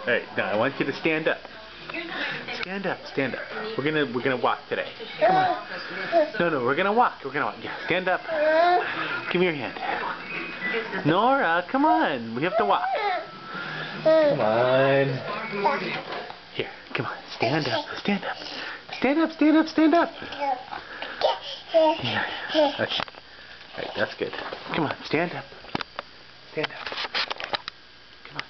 Alright, now I want you to stand up. Stand up, stand up. We're gonna walk today. Come on. No, we're gonna walk. Yeah, stand up. Give me your hand. Nora, come on. We have to walk. Come on. Here, come on. Stand up. Stand up. Stand up, stand up, stand up. Yeah. Okay. Alright, that's good. Come on, stand up. Stand up. Come on.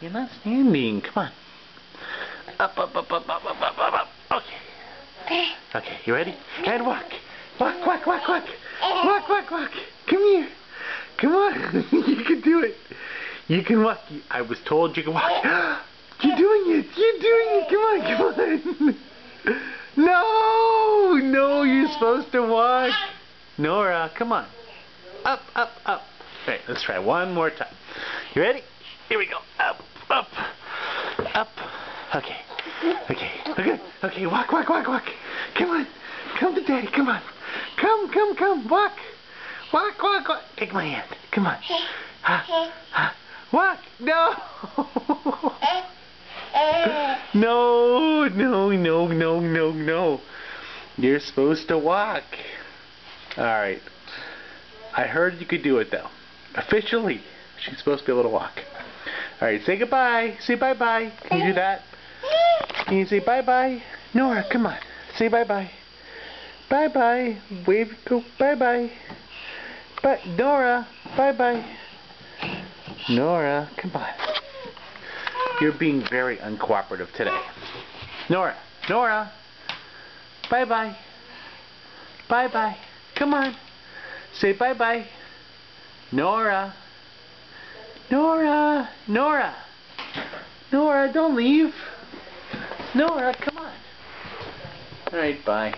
You're not standing. Come on. Up, up, up, up, up, up, up, up, up. Okay. Okay, you ready? And walk. Walk, walk, walk, walk. Walk, walk, walk. Come here. Come on. You can do it. You can walk. I was told you can walk. You're doing it. You're doing it. Come on, come on. No, no, you're supposed to walk. Nora, come on. Up, up, up. Alright, let's try one more time. You ready? Here we go. Up, up, up. Okay. Okay. Okay. Okay. Walk, walk, walk, walk. Come on. Come to Daddy. Come on. Come, come, come. Walk. Walk, walk, walk. Take my hand. Come on. Walk. No. No, no, no, no, no, no. You're supposed to walk. Alright. I heard you could do it though. Officially, she's supposed to be able to walk. Alright, say goodbye. Say bye-bye. Can you do that? Can you say bye-bye? Nora, come on. Say bye-bye. Bye-bye. Wave, go bye-bye. But Nora, bye-bye. Nora, come on. You're being very uncooperative today. Nora, Nora. Bye-bye. Bye-bye. Come on. Say bye-bye. Nora. Nora. Nora. Nora, don't leave. Nora, come on. Alright, bye.